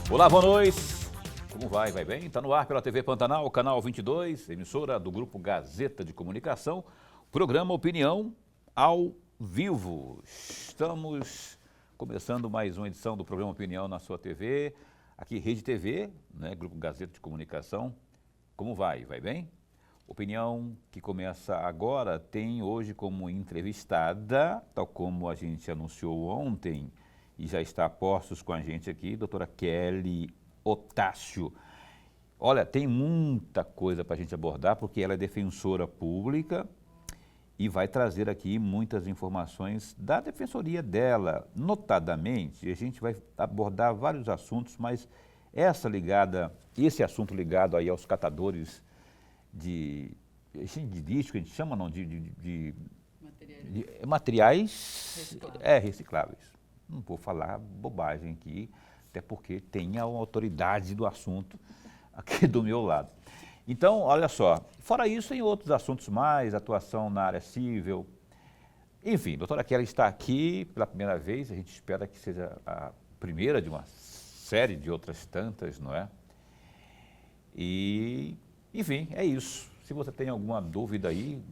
Olá, boa noite. Como vai? Vai bem? Está no ar pela TV Pantanal, canal 22, emissora do Grupo Gazeta de Comunicação, programa Opinião ao vivo. Estamos começando mais uma edição do programa Opinião na sua TV, aqui Rede TV, né? Grupo Gazeta de Comunicação. Como vai? Vai bem? Opinião que começa agora tem hoje como entrevistada, tal como a gente anunciou ontem, e já está a postos com a gente aqui, doutora Kelly Otácio. Olha, tem muita coisa para a gente abordar, porque ela é defensora pública e vai trazer aqui muitas informações da defensoria dela. Notadamente, a gente vai abordar vários assuntos, mas esse assunto ligado aí aos catadores de lixo, que a gente chama, não, de materiais recicláveis. Não vou falar bobagem aqui, até porque tem a autoridade do assunto aqui do meu lado. Então, olha só, fora isso, tem outros assuntos mais, atuação na área civil. Enfim, a doutora Kelly está aqui pela primeira vez, a gente espera que seja a primeira de uma série de outras tantas, não é? E, enfim, é isso. Se você tem alguma dúvida aí,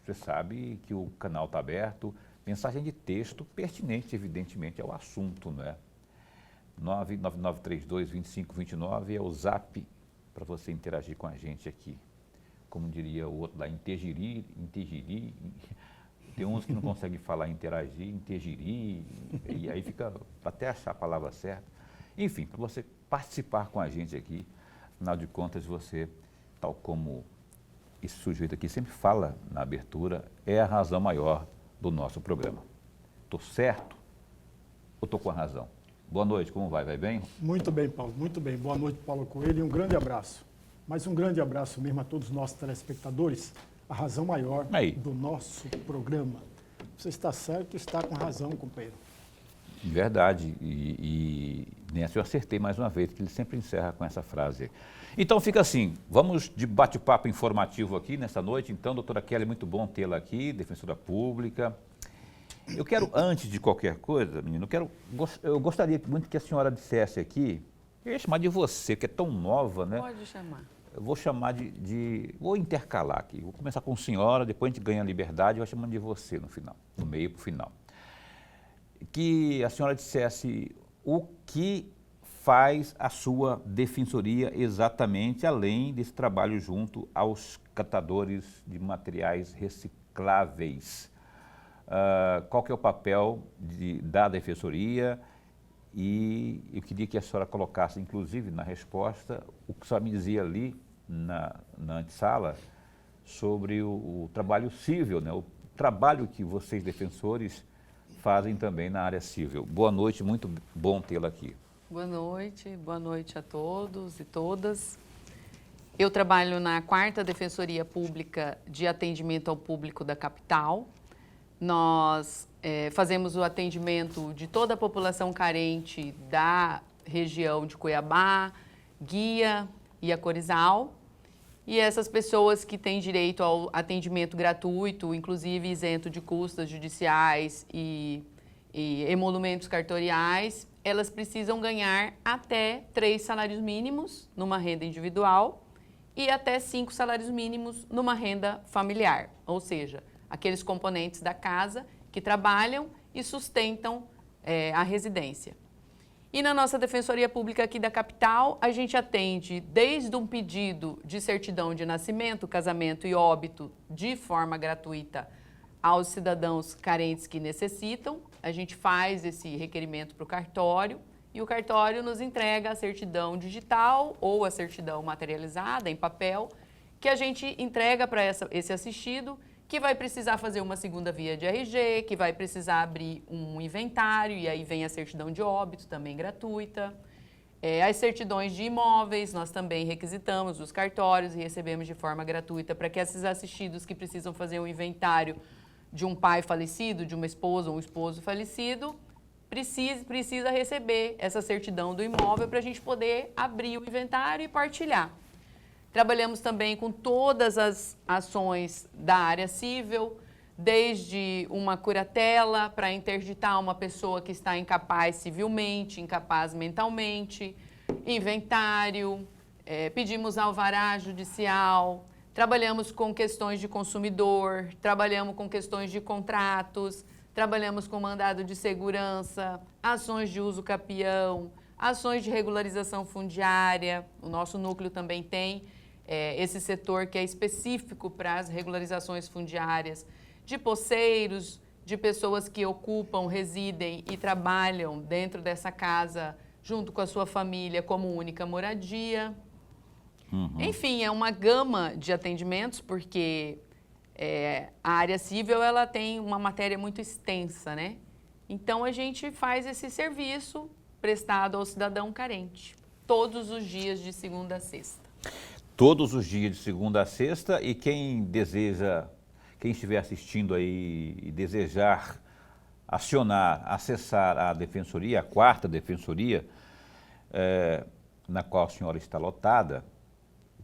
você sabe que o canal está aberto. Mensagem de texto pertinente, evidentemente, ao assunto, não é? 99932-2529 é o zap para você interagir com a gente aqui. Como diria o outro lá, interagir. Tem uns que não conseguem falar interagir, interagir, e aí fica até achar a palavra certa. Enfim, para você participar com a gente aqui, afinal de contas, você, tal como esse sujeito aqui sempre fala na abertura, é a razão maior do nosso programa. Estou certo ou estou com a razão? Boa noite, como vai? Vai bem? Muito bem, Paulo, muito bem. Boa noite, Paulo Coelho, e um grande abraço. Mas um grande abraço mesmo a todos os nossos telespectadores, a razão maior do nosso programa. Você está certo e está com razão, companheiro. Verdade, e nessa eu acertei mais uma vez, que ele sempre encerra com essa frase. Então fica assim, vamos de bate-papo informativo aqui nessa noite. Então, doutora Kelly, muito bom tê-la aqui, defensora pública. Eu quero, antes de qualquer coisa, menino, eu gostaria muito que a senhora dissesse aqui, eu ia chamar de você, que é tão nova, né? Pode chamar. Eu vou chamar vou intercalar aqui, vou começar com senhora, depois a gente ganha a liberdade e vai chamando de você no final, no meio para o final. Que a senhora dissesse o que faz a sua defensoria exatamente, além desse trabalho junto aos catadores de materiais recicláveis. Qual que é o papel da defensoria? E eu queria que a senhora colocasse, inclusive, na resposta, o que a senhora me dizia ali na antessala sobre o trabalho civil, né? O trabalho que vocês, defensores, fazem também na área civil. Boa noite, muito bom tê-la aqui. Boa noite a todos e todas. Eu trabalho na 4ª Defensoria Pública de Atendimento ao Público da capital. Nós fazemos o atendimento de toda a população carente da região de Cuiabá, Guia e Acorizal. E essas pessoas que têm direito ao atendimento gratuito, inclusive isento de custas judiciais e emolumentos cartoriais, elas precisam ganhar até 3 salários mínimos numa renda individual e até 5 salários mínimos numa renda familiar, ou seja, aqueles componentes da casa que trabalham e sustentam a residência. E na nossa Defensoria Pública aqui da capital, a gente atende desde um pedido de certidão de nascimento, casamento e óbito de forma gratuita aos cidadãos carentes que necessitam. A gente faz esse requerimento para o cartório e o cartório nos entrega a certidão digital ou a certidão materializada em papel, que a gente entrega para esse assistido, que vai precisar fazer uma segunda via de RG, que vai precisar abrir um inventário, e aí vem a certidão de óbito, também gratuita. As certidões de imóveis, nós também requisitamos os cartórios e recebemos de forma gratuita para que esses assistidos que precisam fazer um inventário de um pai falecido, de uma esposa ou um esposo falecido, precisa receber essa certidão do imóvel para a gente poder abrir o inventário e partilhar. Trabalhamos também com todas as ações da área civil, desde uma curatela para interditar uma pessoa que está incapaz civilmente, incapaz mentalmente, inventário, pedimos alvará judicial, trabalhamos com questões de consumidor, trabalhamos com questões de contratos, trabalhamos com mandado de segurança, ações de uso capião, ações de regularização fundiária. O nosso núcleo também tem esse setor que é específico para as regularizações fundiárias de poceiros, de pessoas que ocupam, residem e trabalham dentro dessa casa junto com a sua família como única moradia. Enfim, é uma gama de atendimentos, porque a área civil ela tem uma matéria muito extensa, né? Então, a gente faz esse serviço prestado ao cidadão carente, todos os dias de segunda a sexta. Todos os dias de segunda a sexta, e quem deseja, quem estiver assistindo aí e desejar acionar, acessar a Defensoria, a 4ª Defensoria, na qual a senhora está lotada,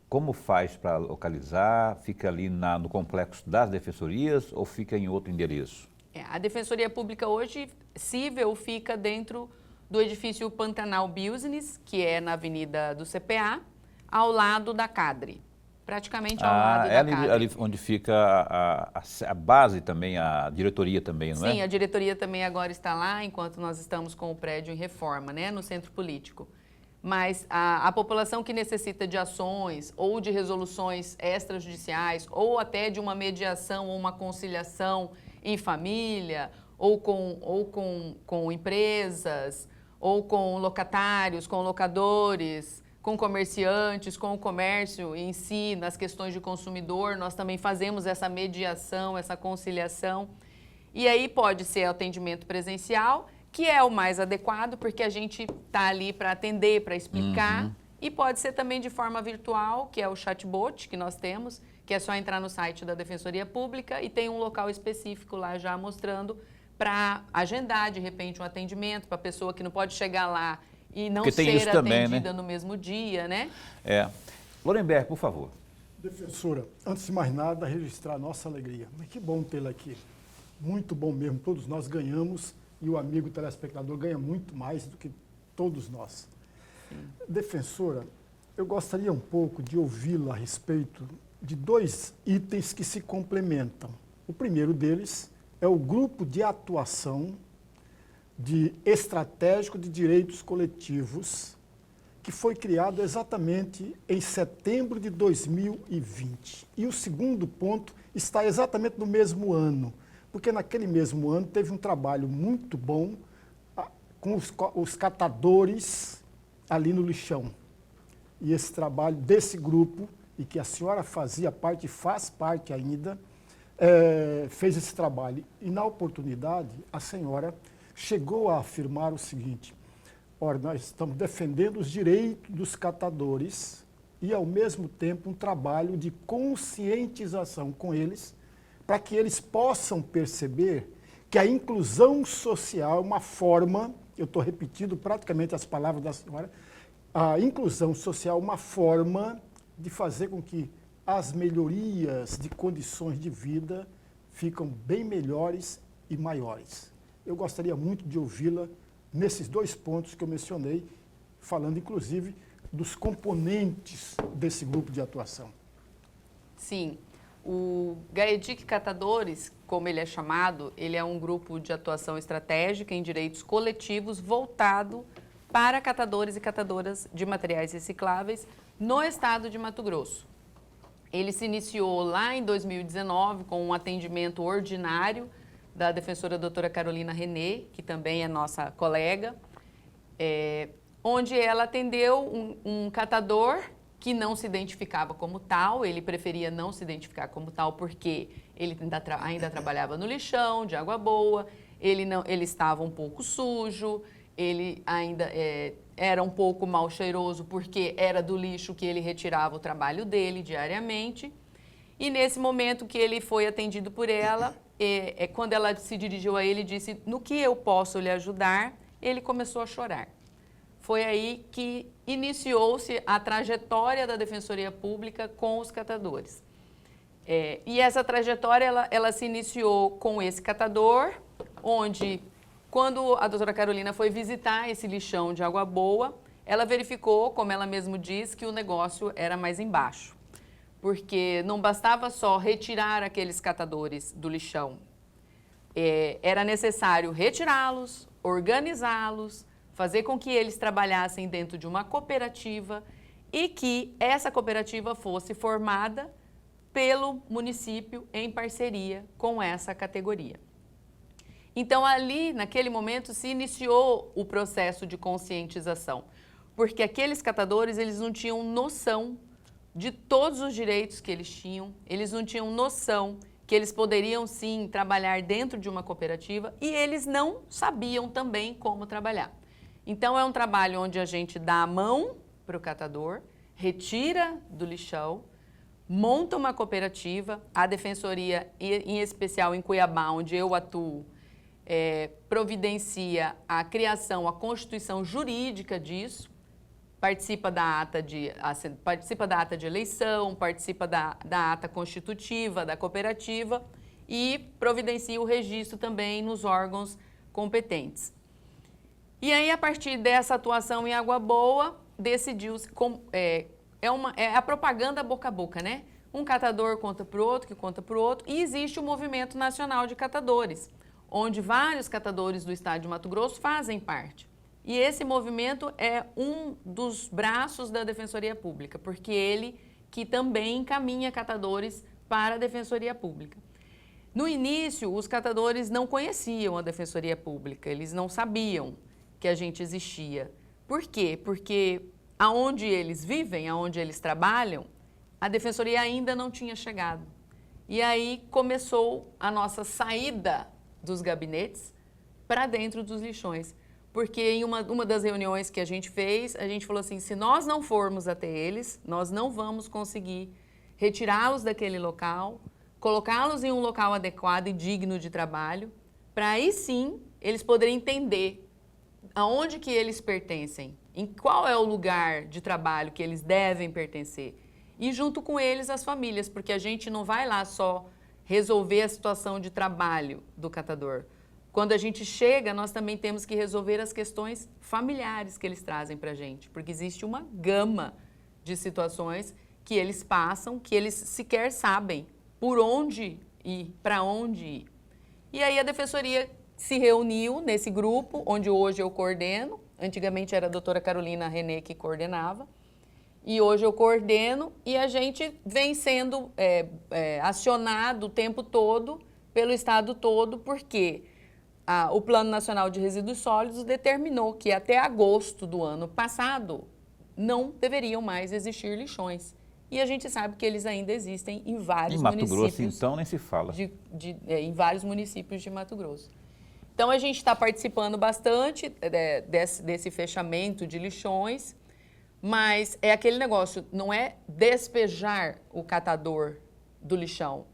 como faz para localizar? Fica ali no complexo das defensorias ou fica em outro endereço? A Defensoria Pública hoje, civil, fica dentro do edifício Pantanal Business, que é na Avenida do CPA, ao lado da CADRE, praticamente ao lado da CADRE. Ali onde fica a base também, a diretoria também, não é? Sim, a diretoria também agora está lá, enquanto nós estamos com o prédio em reforma, né, no centro político. Mas a população que necessita de ações ou de resoluções extrajudiciais ou até de uma mediação ou uma conciliação em família ou com empresas ou com locatários, com locadores, com comerciantes, com o comércio em si, nas questões de consumidor, nós também fazemos essa mediação, essa conciliação. E aí pode ser atendimento presencial, que é o mais adequado, porque a gente está ali para atender, para explicar. E pode ser também de forma virtual, que é o chatbot que nós temos, que é só entrar no site da Defensoria Pública e tem um local específico lá já mostrando para agendar, de repente, um atendimento para a pessoa que não pode chegar lá e não ser atendida também, né, no mesmo dia, né? Lorenberg, por favor. Defensora, antes de mais nada, registrar a nossa alegria. Mas que bom tê-la aqui. Muito bom mesmo. Todos nós ganhamos e o amigo telespectador ganha muito mais do que todos nós. Sim. Defensora, eu gostaria um pouco de ouvi-la a respeito de 2 itens que se complementam. O primeiro deles é o Grupo de Atuação Estratégico de Direitos Coletivos, que foi criado exatamente em setembro de 2020. E o segundo ponto está exatamente no mesmo ano, porque naquele mesmo ano teve um trabalho muito bom com os catadores ali no lixão. E esse trabalho desse grupo, e que a senhora fazia parte e faz parte ainda, fez esse trabalho. E na oportunidade, a senhora chegou a afirmar o seguinte: ora, nós estamos defendendo os direitos dos catadores e, ao mesmo tempo, um trabalho de conscientização com eles, para que eles possam perceber que a inclusão social é uma forma, eu estou repetindo praticamente as palavras da senhora, a inclusão social é uma forma de fazer com que as melhorias de condições de vida ficam bem melhores e maiores. Eu gostaria muito de ouvi-la nesses 2 pontos que eu mencionei, falando inclusive dos componentes desse grupo de atuação. Sim. O GAEDIC Catadores, como ele é chamado, ele é um grupo de atuação estratégica em direitos coletivos voltado para catadores e catadoras de materiais recicláveis no estado de Mato Grosso. Ele se iniciou lá em 2019 com um atendimento ordinário da defensora doutora Carolina René, que também é nossa colega, onde ela atendeu um catador que não se identificava como tal, ele preferia não se identificar como tal porque ele ainda trabalhava no lixão de Água Boa, ele estava um pouco sujo, ele ainda era um pouco mal cheiroso porque era do lixo que ele retirava o trabalho dele diariamente. E nesse momento que ele foi atendido por ela, quando ela se dirigiu a ele e disse: "No que eu posso lhe ajudar?", ele começou a chorar. Foi aí que iniciou-se a trajetória da Defensoria Pública com os catadores. E essa trajetória ela se iniciou com esse catador, onde, quando a doutora Carolina foi visitar esse lixão de Água Boa, ela verificou, como ela mesma diz, que o negócio era mais embaixo. Porque não bastava só retirar aqueles catadores do lixão. Era necessário retirá-los, organizá-los, fazer com que eles trabalhassem dentro de uma cooperativa e que essa cooperativa fosse formada pelo município em parceria com essa categoria. Então, ali, naquele momento, se iniciou o processo de conscientização, porque aqueles catadores, eles não tinham noção de todos os direitos que eles tinham, eles não tinham noção que eles poderiam, sim, trabalhar dentro de uma cooperativa e eles não sabiam também como trabalhar. Então, é um trabalho onde a gente dá a mão para o catador, retira do lixão, monta uma cooperativa, a Defensoria, em especial em Cuiabá, onde eu atuo, providencia a criação, a constituição jurídica disso, participa da ata de eleição, participa da ata constitutiva da cooperativa e providencia o registro também nos órgãos competentes. E aí, a partir dessa atuação em Água Boa, decidiu-se, é a propaganda boca a boca, né? Um catador conta para o outro, que conta para o outro, e existe o Movimento Nacional de Catadores, onde vários catadores do estado de Mato Grosso fazem parte. E esse movimento é um dos braços da Defensoria Pública, porque ele que também encaminha catadores para a Defensoria Pública. No início, os catadores não conheciam a Defensoria Pública, eles não sabiam que a gente existia. Por quê? Porque aonde eles vivem, aonde eles trabalham, a Defensoria ainda não tinha chegado. E aí começou a nossa saída dos gabinetes para dentro dos lixões. Porque em uma das reuniões que a gente fez, a gente falou assim, se nós não formos até eles, nós não vamos conseguir retirá-los daquele local, colocá-los em um local adequado e digno de trabalho, para aí sim eles poderem entender aonde que eles pertencem, em qual é o lugar de trabalho que eles devem pertencer. E junto com eles as famílias, porque a gente não vai lá só resolver a situação de trabalho do catador. Quando a gente chega, nós também temos que resolver as questões familiares que eles trazem para a gente, porque existe uma gama de situações que eles passam, que eles sequer sabem por onde ir, para onde ir. E aí a Defensoria se reuniu nesse grupo, onde hoje eu coordeno, antigamente era a doutora Carolina René que coordenava, e hoje eu coordeno e a gente vem sendo acionado o tempo todo, pelo estado todo, porque o Plano Nacional de Resíduos Sólidos determinou que até agosto do ano passado não deveriam mais existir lixões. E a gente sabe que eles ainda existem em vários municípios. Em Mato Grosso, então, nem se fala. Em vários municípios de Mato Grosso. Então, a gente está participando bastante desse fechamento de lixões, mas é aquele negócio, não é despejar o catador do lixão.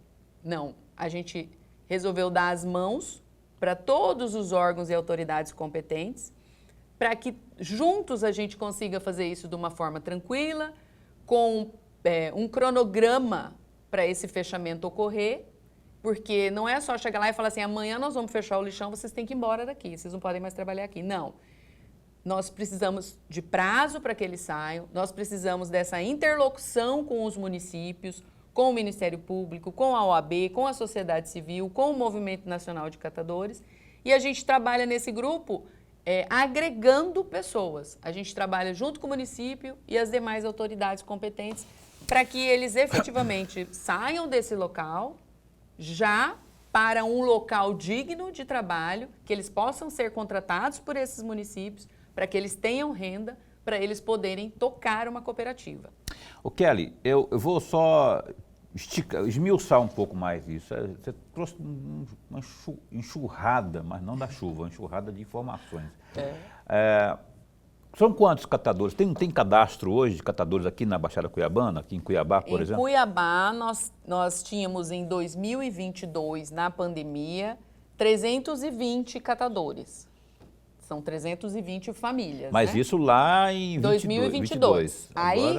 Não, a gente resolveu dar as mãos para todos os órgãos e autoridades competentes, para que juntos a gente consiga fazer isso de uma forma tranquila, com um cronograma para esse fechamento ocorrer, porque não é só chegar lá e falar assim, amanhã nós vamos fechar o lixão, vocês têm que ir embora daqui, vocês não podem mais trabalhar aqui. Não. Nós precisamos de prazo para que eles saiam, nós precisamos dessa interlocução com os municípios, com o Ministério Público, com a OAB, com a sociedade civil, com o Movimento Nacional de Catadores. E a gente trabalha nesse grupo agregando pessoas. A gente trabalha junto com o município e as demais autoridades competentes para que eles efetivamente saiam desse local já para um local digno de trabalho, que eles possam ser contratados por esses municípios, para que eles tenham renda, para eles poderem tocar uma cooperativa. Ô Kelly, eu vou só esmiuçar um pouco mais isso. Você trouxe uma enxurrada, mas não da chuva, uma enxurrada de informações. São quantos catadores? Tem cadastro hoje de catadores aqui na Baixada Cuiabana, aqui em Cuiabá, por exemplo? Em Cuiabá, nós tínhamos em 2022, na pandemia, 320 catadores. São 320 famílias. Mas né? Isso lá em 2022. Aí,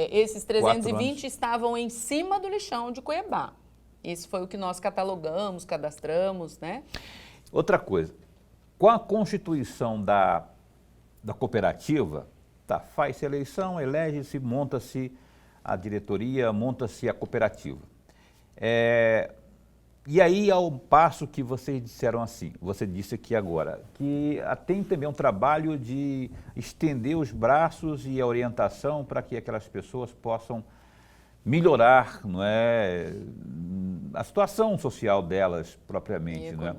esses 320 estavam em cima do lixão de Cuiabá. Isso foi o que nós catalogamos, cadastramos, né? Outra coisa, com a constituição da cooperativa, Tá, faz-se a eleição, elege-se, monta-se a diretoria, monta-se a cooperativa. E aí, ao passo que vocês disseram assim, você disse aqui agora, que tem também um trabalho de estender os braços e a orientação para que aquelas pessoas possam melhorar, não é, a situação social delas propriamente, não é?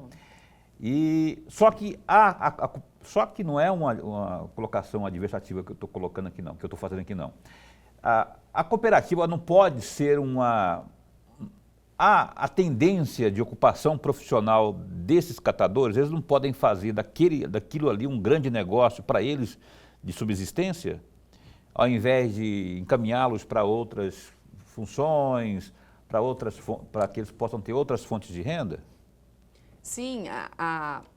E só que não é uma colocação adversativa que eu estou colocando aqui não, que eu estou fazendo aqui não. A cooperativa não pode ser a tendência de ocupação profissional desses catadores, eles não podem fazer daquilo ali um grande negócio para eles de subsistência, ao invés de encaminhá-los para outras funções, para que eles possam ter outras fontes de renda? Sim,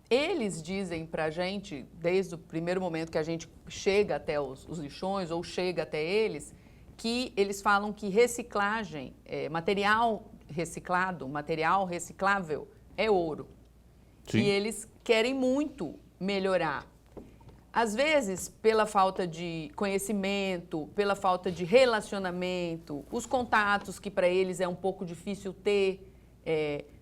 eles dizem para a gente, desde o primeiro momento que a gente chega até os lixões ou chega até eles, que eles falam que reciclagem, material reciclado, material reciclável é ouro. Sim. E eles querem muito melhorar. Às vezes, pela falta de conhecimento, pela falta de relacionamento, os contatos que para eles é um pouco difícil ter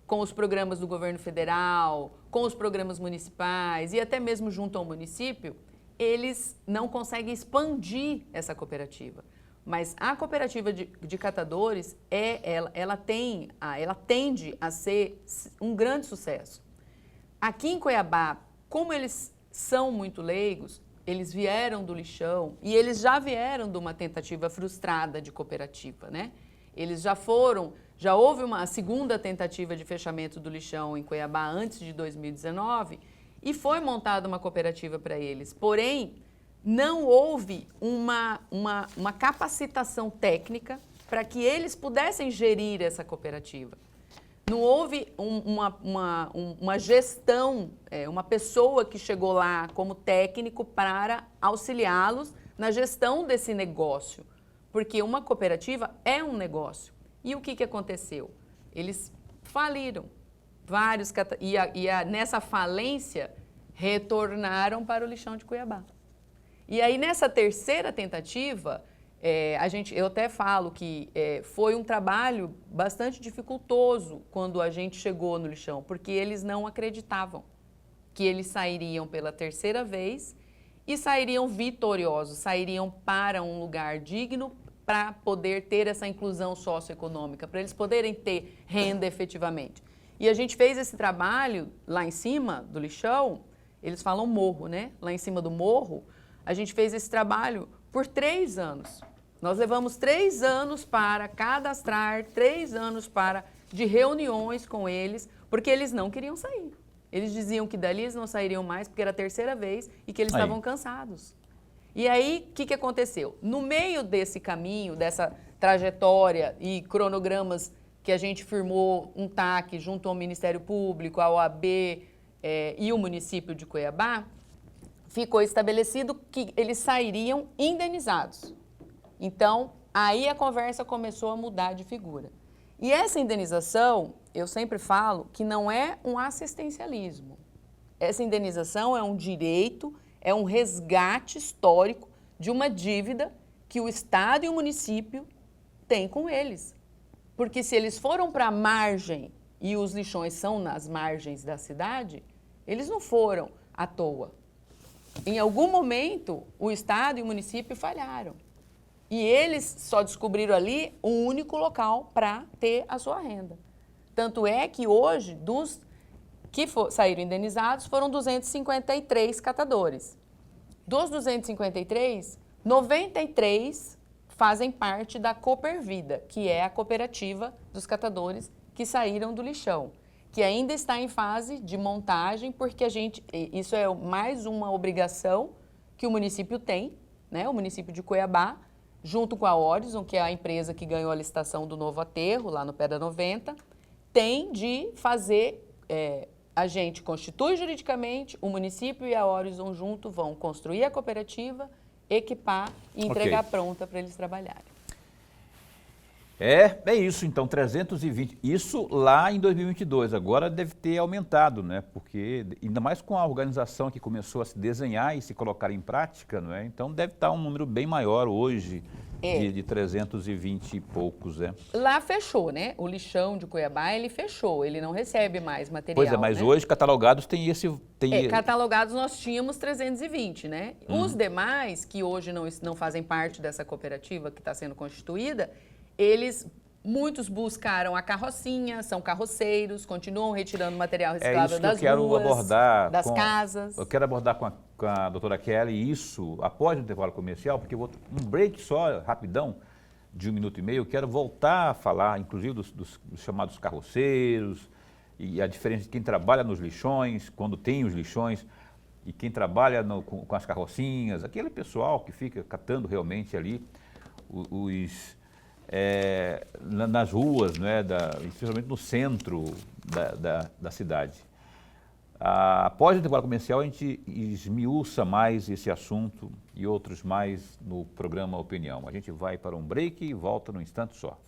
com os programas do governo federal, com os programas municipais e até mesmo junto ao município, eles não conseguem expandir essa cooperativa. Mas a cooperativa de catadores, ela tende a ser um grande sucesso. Aqui em Cuiabá, como eles são muito leigos, eles vieram do lixão e eles já vieram de uma tentativa frustrada de cooperativa, né? Eles já houve uma segunda tentativa de fechamento do lixão em Cuiabá antes de 2019 e foi montada uma cooperativa para eles. Porém, não houve uma capacitação técnica para que eles pudessem gerir essa cooperativa. Não houve uma gestão, uma pessoa que chegou lá como técnico para auxiliá-los na gestão desse negócio. Porque uma cooperativa é um negócio. E o que aconteceu? Eles faliram. Nessa falência, retornaram para o lixão de Cuiabá. E aí, nessa terceira tentativa, eu até falo que foi um trabalho bastante dificultoso quando a gente chegou no lixão, porque eles não acreditavam que eles sairiam pela terceira vez e sairiam vitoriosos, sairiam para um lugar digno para poder ter essa inclusão socioeconômica, para eles poderem ter renda efetivamente. E a gente fez esse trabalho lá em cima do lixão, eles falam morro, né? Lá em cima do morro, a gente fez esse trabalho por 3 anos. Nós levamos 3 anos para cadastrar, 3 anos de reuniões com eles, porque eles não queriam sair. Eles diziam que dali eles não sairiam mais, porque era a terceira vez e que eles estavam cansados. E aí, o que aconteceu? No meio desse caminho, dessa trajetória e cronogramas que a gente firmou um TAC junto ao Ministério Público, a OAB e o município de Cuiabá, ficou estabelecido que eles sairiam indenizados. Então, aí a conversa começou a mudar de figura. E essa indenização, eu sempre falo que não é um assistencialismo. Essa indenização é um direito, é um resgate histórico de uma dívida que o Estado e o município têm com eles. Porque se eles foram para a margem, e os lixões são nas margens da cidade, eles não foram à toa. Em algum momento, o Estado e o município falharam. E eles só descobriram ali um único local para ter a sua renda. Tanto é que hoje, dos que saíram indenizados, foram 253 catadores. Dos 253, 93 fazem parte da Coopervida, que é a cooperativa dos catadores que saíram do lixão, que ainda está em fase de montagem, porque isso é mais uma obrigação que o município tem, né? O município de Cuiabá, junto com a Horizon, que é a empresa que ganhou a licitação do novo aterro, lá no pé da 90, tem de fazer, a gente constitui juridicamente, o município e a Horizon junto vão construir a cooperativa, equipar e entregar pronta para eles trabalharem. É isso, então, 320. Isso lá em 2022, agora deve ter aumentado, né? Porque, ainda mais com a organização que começou a se desenhar e se colocar em prática, não é? Então deve estar um número bem maior hoje, de 320 e poucos, né? Lá fechou, né? O lixão de Cuiabá, ele fechou, ele não recebe mais material. Pois é, mas né? hoje catalogados tem esse... Catalogados nós tínhamos 320, né? Os demais, que hoje não fazem parte dessa cooperativa que está sendo constituída, muitos buscaram a carrocinha, são carroceiros, continuam retirando material reciclável das ruas, das casas. Eu quero abordar com a doutora Kelly isso após o intervalo comercial, porque eu vou um break só, rapidão, de 1 minuto e meio. Eu quero voltar a falar, inclusive, dos chamados carroceiros e a diferença de quem trabalha nos lixões, quando tem os lixões, e quem trabalha com as carrocinhas, aquele pessoal que fica catando realmente ali nas ruas, né, especialmente no centro da cidade. Após o intervalo comercial, a gente esmiuça mais esse assunto e outros mais no programa Opinião. A gente vai para um break e volta num instante só.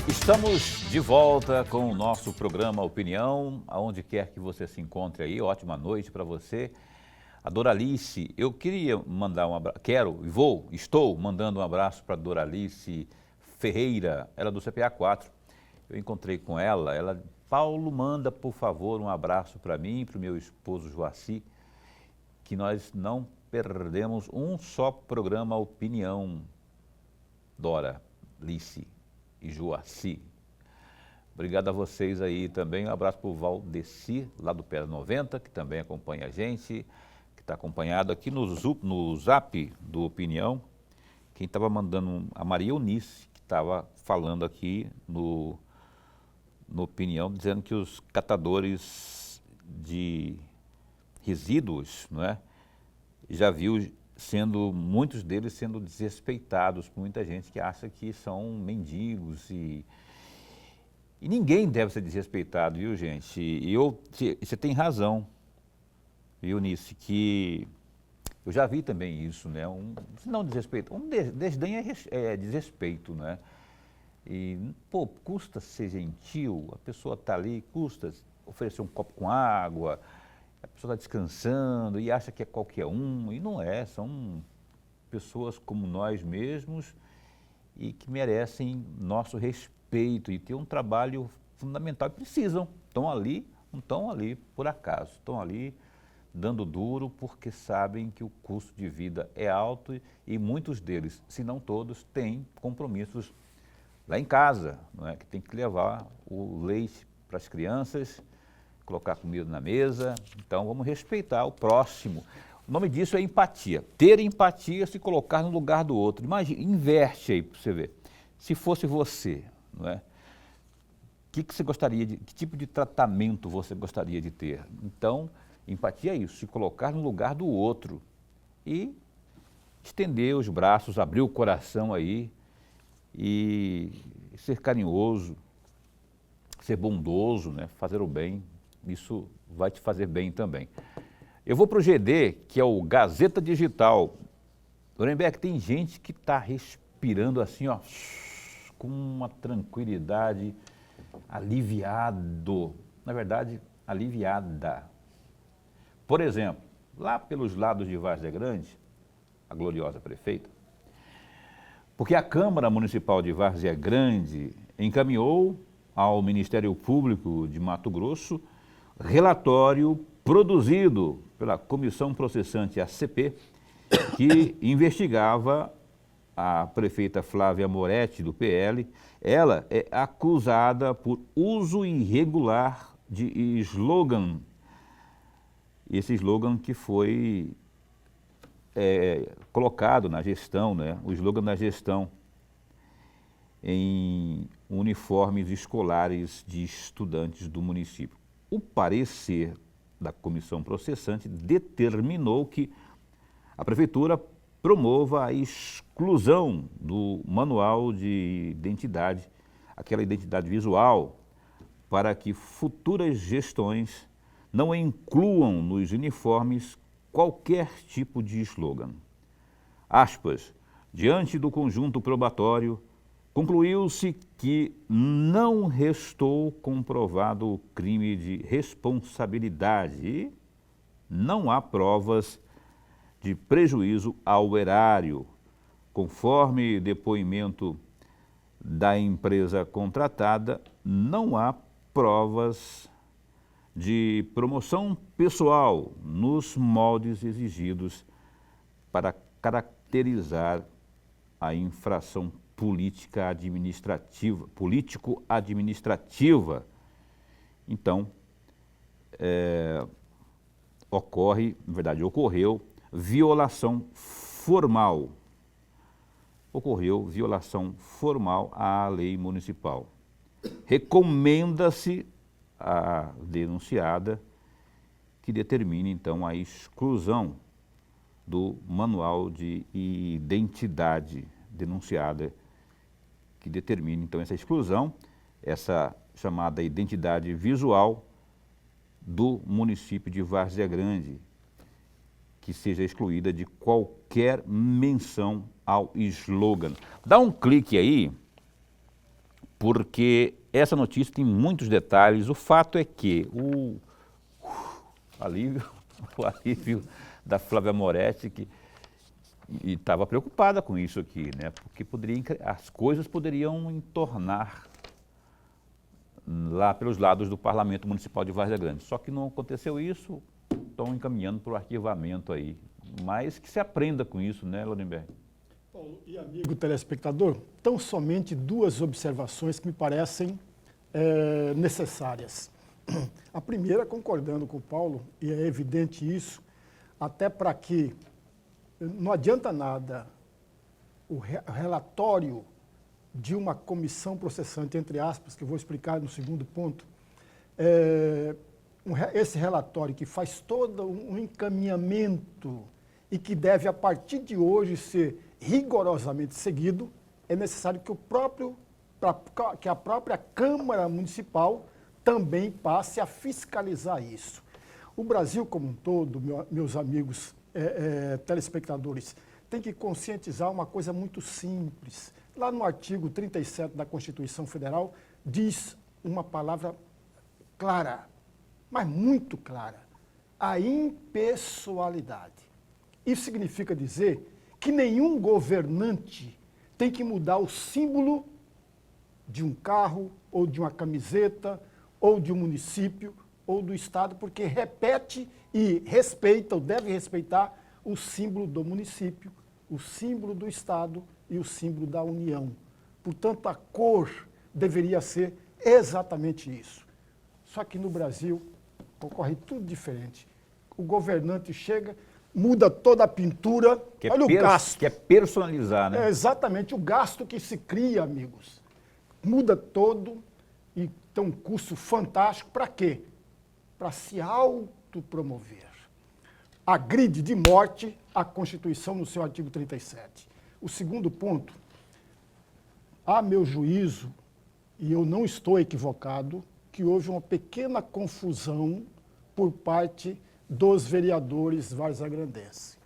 Estamos de volta com o nosso programa Opinião, aonde quer que você se encontre aí. Ótima noite para você. A Doralice, eu queria mandar um abraço, estou mandando um abraço para a Doralice Ferreira, ela é do CPA 4. Eu encontrei com ela, Paulo, manda por favor um abraço para mim e para o meu esposo Joaci, que nós não perdemos um só programa Opinião. Dora, Lice e Joaci. Obrigado a vocês aí também. Um abraço para o Valdeci, lá do Pé 90, que também acompanha a gente, que está acompanhado aqui no Zap do Opinião. Quem estava mandando, a Maria Eunice, que estava falando aqui no Opinião, dizendo que os catadores de resíduos, não é, já viu muitos deles sendo desrespeitados por muita gente que acha que são mendigos e ninguém deve ser desrespeitado, viu, gente? E você tem razão, viu, nisso, que eu já vi também isso, né? Não desrespeito, desdém é desrespeito, né? E, pô, custa ser gentil, a pessoa está ali, custa oferecer um copo com água, a pessoa está descansando e acha que é qualquer um, e não é, são pessoas como nós mesmos e que merecem nosso respeito e ter um trabalho fundamental. Estão ali, não estão ali por acaso, estão ali dando duro porque sabem que o custo de vida é alto e muitos deles, se não todos, têm compromissos lá em casa, não é? Que tem que levar o leite para as crianças, colocar comida na mesa. Então vamos respeitar o próximo. O nome disso é empatia. Ter empatia, se colocar no lugar do outro. Imagina, inverte aí para você ver. Se fosse você, não é? Que você gostaria que tipo de tratamento você gostaria de ter? Então, empatia é isso, se colocar no lugar do outro e estender os braços, abrir o coração aí e ser carinhoso, ser bondoso, né? Fazer o bem. Isso vai te fazer bem também. Eu vou para o GD, que é o Gazeta Digital. Lorenberg, tem gente que está respirando assim, ó, com uma tranquilidade, aliviado. Na verdade, aliviada. Por exemplo, lá pelos lados de Várzea Grande, a gloriosa prefeita, porque a Câmara Municipal de Várzea Grande encaminhou ao Ministério Público de Mato Grosso relatório produzido pela Comissão Processante ACP, que investigava a prefeita Flávia Moretti, do PL. Ela é acusada por uso irregular de slogan. Esse slogan que foi colocado na gestão, né? O slogan da gestão em uniformes escolares de estudantes do município. O parecer da comissão processante determinou que a prefeitura promova a exclusão do manual de identidade, aquela identidade visual, para que futuras gestões não incluam nos uniformes qualquer tipo de slogan. Aspas, diante do conjunto probatório, concluiu-se que não restou comprovado o crime de responsabilidade e não há provas de prejuízo ao erário, conforme depoimento da empresa contratada, não há provas de promoção pessoal nos moldes exigidos para caracterizar a infração político-administrativa. Então, ocorreu violação formal. Ocorreu violação formal à lei municipal. Recomenda-se à denunciada que determine, então, a exclusão do manual de identidade denunciada, que determine, então, essa exclusão, essa chamada identidade visual do município de Várzea Grande, que seja excluída de qualquer menção ao slogan. Dá um clique aí, porque essa notícia tem muitos detalhes. O fato é que o alívio da Flávia Moretti, que estava preocupada com isso aqui, né? Porque as coisas poderiam entornar lá pelos lados do Parlamento Municipal de Várzea Grande. Só que não aconteceu isso, estão encaminhando para o arquivamento aí. Mas que se aprenda com isso, né, Lodenberg? Paulo e amigo telespectador, tão somente duas observações que me parecem necessárias. A primeira, concordando com o Paulo, e é evidente isso, até para que não adianta nada o relatório de uma comissão processante, entre aspas, que eu vou explicar no segundo ponto, esse relatório que faz todo um encaminhamento e que deve, a partir de hoje, ser rigorosamente seguido, é necessário que a própria Câmara Municipal também passe a fiscalizar isso. O Brasil como um todo, meus amigos telespectadores, tem que conscientizar uma coisa muito simples. Lá no artigo 37 da Constituição Federal, diz uma palavra clara, mas muito clara, a impessoalidade. Isso significa dizer que nenhum governante tem que mudar o símbolo de um carro, ou de uma camiseta, ou de um município, ou do Estado, porque repete e respeita, ou deve respeitar, o símbolo do município, o símbolo do Estado e o símbolo da União. Portanto, a cor deveria ser exatamente isso. Só que no Brasil ocorre tudo diferente. O governante chega, muda toda a pintura, olha o gasto. Quer personalizar, né? É exatamente o gasto que se cria, amigos. Muda todo e tem um custo fantástico. Para quê? Para se autopromover. Agride de morte a Constituição no seu artigo 37. O segundo ponto, a meu juízo, e eu não estou equivocado, que houve uma pequena confusão por parte dos vereadores varzagrandenses.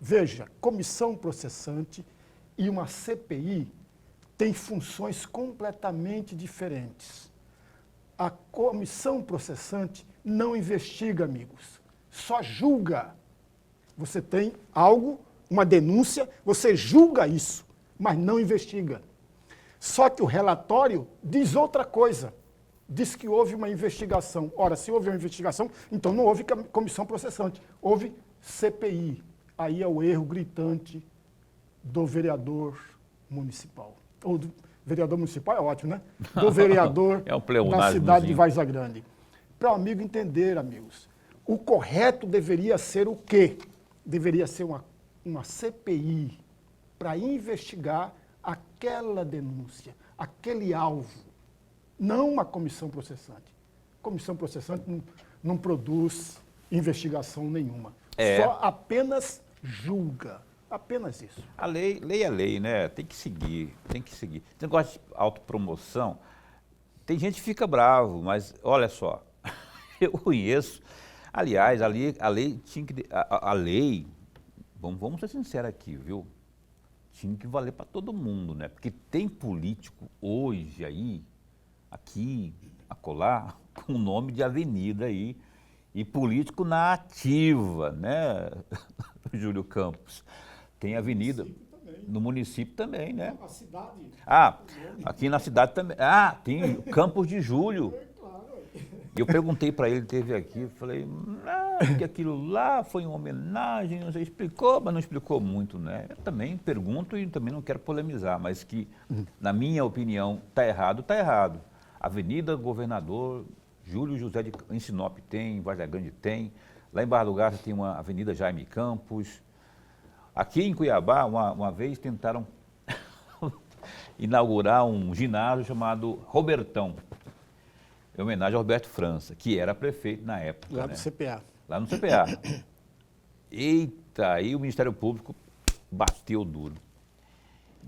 Veja, comissão processante e uma CPI têm funções completamente diferentes. A comissão processante não investiga, amigos, só julga. Você tem algo, uma denúncia, você julga isso, mas não investiga. Só que o relatório diz outra coisa. Diz que houve uma investigação. Ora, se houve uma investigação, então não houve comissão processante, houve CPI. Aí é o erro gritante do vereador municipal. Ou do vereador municipal é ótimo, né? Do vereador da cidade de Várzea Grande. Para o amigo entender, amigos, o correto deveria ser o quê? Deveria ser uma CPI para investigar aquela denúncia, aquele alvo. Não uma comissão processante. Comissão processante não produz investigação nenhuma. Só apenas julga. Apenas isso. A lei é lei, né? Tem que seguir, tem que seguir. Esse negócio de autopromoção, Tem gente que fica bravo, mas olha só, eu conheço, aliás, a lei tinha que, a lei, vamos ser sinceros aqui, viu? Tinha que valer para todo mundo, né? Porque tem político hoje aí, aqui, acolá, com o nome de avenida aí, e político na ativa, né, Júlio Campos? Tem avenida no município também, né? A cidade. Aqui na cidade também. Tem Campos de Júlio. E eu perguntei para ele teve aqui, falei, que aquilo lá foi uma homenagem, você explicou, mas não explicou muito, né? Eu também pergunto e também não quero polemizar, mas que, na minha opinião, está errado, está errado. Avenida Governador Júlio José em Sinop tem, em Vargas Grande tem, lá em Barra do Garça tem uma Avenida Jaime Campos. Aqui em Cuiabá, uma vez tentaram inaugurar um ginásio chamado Robertão, em homenagem ao Roberto França, que era prefeito na época. Lá né? no CPA. Lá no CPA. Eita, aí o Ministério Público bateu duro.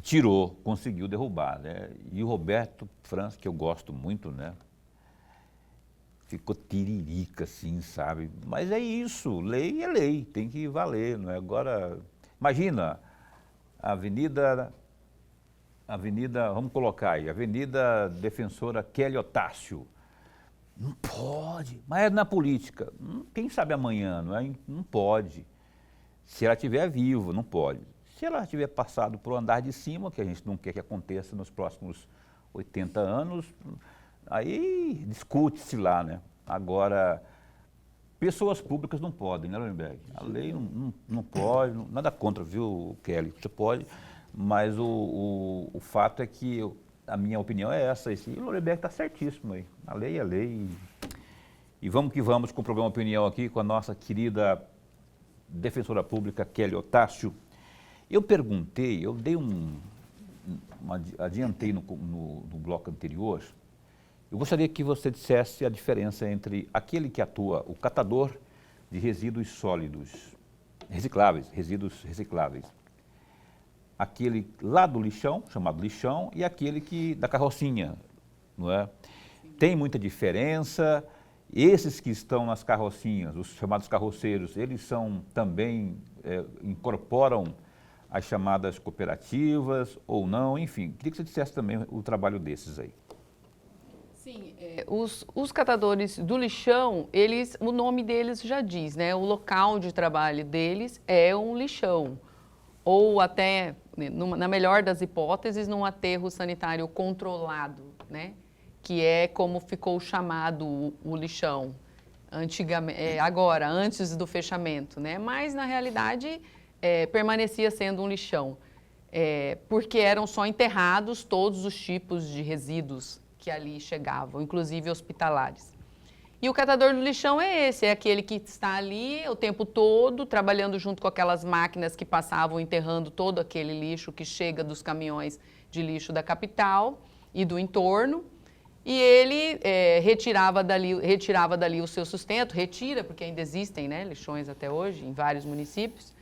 Tirou, conseguiu derrubar, né? E o Roberto França, que eu gosto muito, né? Ficou tiririca, assim, sabe? Mas é isso, lei é lei, tem que valer, não é? Agora, imagina, a Avenida, vamos colocar aí, Avenida Defensora Kelly Otácio. Não pode, mas é na política. Quem sabe amanhã, não é? Não pode. Se ela estiver viva, não pode. Se ela tiver passado para o andar de cima, que a gente não quer que aconteça nos próximos 80 anos, aí discute-se lá, né? Agora, pessoas públicas não podem, né, Lorenberg? A lei não pode, nada contra, viu, Kelly? Você pode, mas o fato é que a minha opinião é essa, e o Lorenberg está certíssimo aí. A lei é lei. E vamos que vamos com o programa Opinião aqui com a nossa querida defensora pública, Kelly Otácio. Eu perguntei, eu dei adiantei no bloco anterior, eu gostaria que você dissesse a diferença entre aquele que atua, o catador de resíduos sólidos, recicláveis, resíduos recicláveis, aquele lá do lixão, chamado lixão, e aquele da carrocinha, não é? Tem muita diferença. Esses que estão nas carrocinhas, os chamados carroceiros, eles são também, incorporam as chamadas cooperativas ou não, enfim. Queria que você dissesse também o trabalho desses aí. Sim, os catadores do lixão, o nome deles já diz, né? O local de trabalho deles é um lixão. Ou até, na melhor das hipóteses, num aterro sanitário controlado, né? Que é como ficou chamado o lixão antigamente, agora, antes do fechamento, né? Mas, na realidade, permanecia sendo um lixão, porque eram só enterrados todos os tipos de resíduos que ali chegavam, inclusive hospitalares. E o catador do lixão é esse, é aquele que está ali o tempo todo, trabalhando junto com aquelas máquinas que passavam enterrando todo aquele lixo que chega dos caminhões de lixo da capital e do entorno. E ele retirava dali o seu sustento, retira, porque ainda existem, né, lixões até hoje em vários municípios,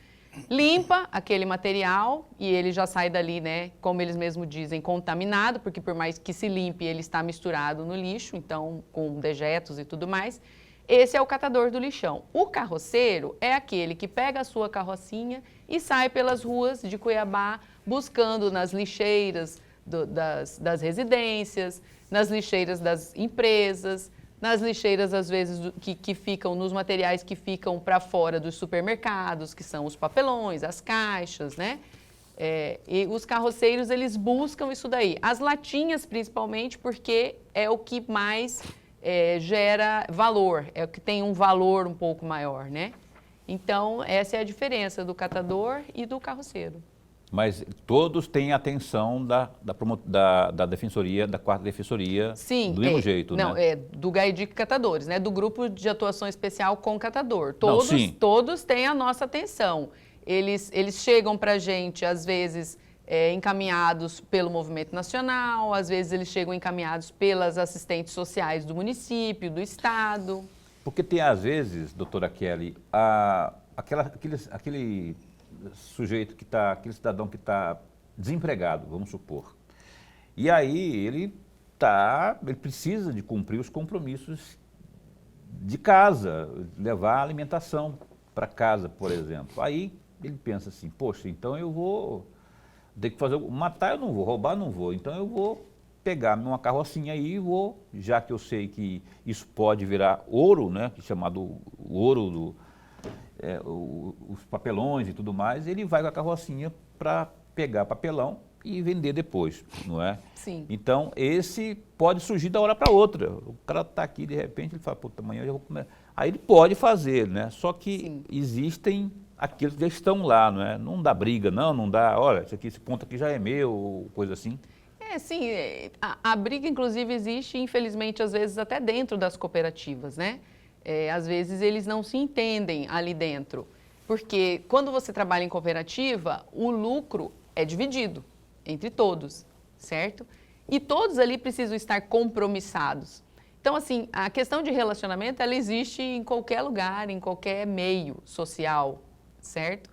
limpa aquele material e ele já sai dali, né, como eles mesmos dizem, contaminado, porque por mais que se limpe, ele está misturado no lixo, então com dejetos e tudo mais. Esse é o catador do lixão. O carroceiro é aquele que pega a sua carrocinha e sai pelas ruas de Cuiabá buscando nas lixeiras das residências, nas lixeiras das empresas, nas lixeiras, às vezes, que ficam nos materiais que ficam para fora dos supermercados, que são os papelões, as caixas, né? E os carroceiros, eles buscam isso daí. As latinhas, principalmente, porque é o que mais gera valor, é o que tem um valor um pouco maior, né? Então, essa é a diferença do catador e do carroceiro. Mas todos têm atenção da defensoria, da quarta defensoria, sim, do mesmo jeito, não, né? Do GAEDIC Catadores, né? Do grupo de atuação especial com catador. Todos têm a nossa atenção. Eles chegam para a gente, às vezes, encaminhados pelo Movimento Nacional, às vezes eles chegam encaminhados pelas assistentes sociais do município, do estado. Porque tem, às vezes, doutora Kelly, aquele sujeito aquele cidadão que está desempregado, vamos supor. E aí ele ele precisa de cumprir os compromissos de casa, levar a alimentação para casa, por exemplo. Aí ele pensa assim, poxa, então eu vou ter que matar eu não vou, roubar eu não vou, então eu vou pegar uma carrocinha aí e vou, já que eu sei que isso pode virar ouro, né, chamado ouro, os papelões e tudo mais, ele vai com a carrocinha para pegar papelão e vender depois, não é? Sim. Então, esse pode surgir da hora para outra. O cara está aqui, de repente, ele fala, pô, amanhã eu já vou comer. Aí ele pode fazer, né? Só que Sim. existem aqueles que já estão lá, não é? Não dá briga, não dá, olha, esse ponto aqui já é meu, coisa assim. Sim, a briga, inclusive, existe, infelizmente, às vezes até dentro das cooperativas, né? Às vezes eles não se entendem ali dentro, porque quando você trabalha em cooperativa, o lucro é dividido entre todos, certo? E todos ali precisam estar compromissados. Então, assim, a questão de relacionamento, ela existe em qualquer lugar, em qualquer meio social, certo?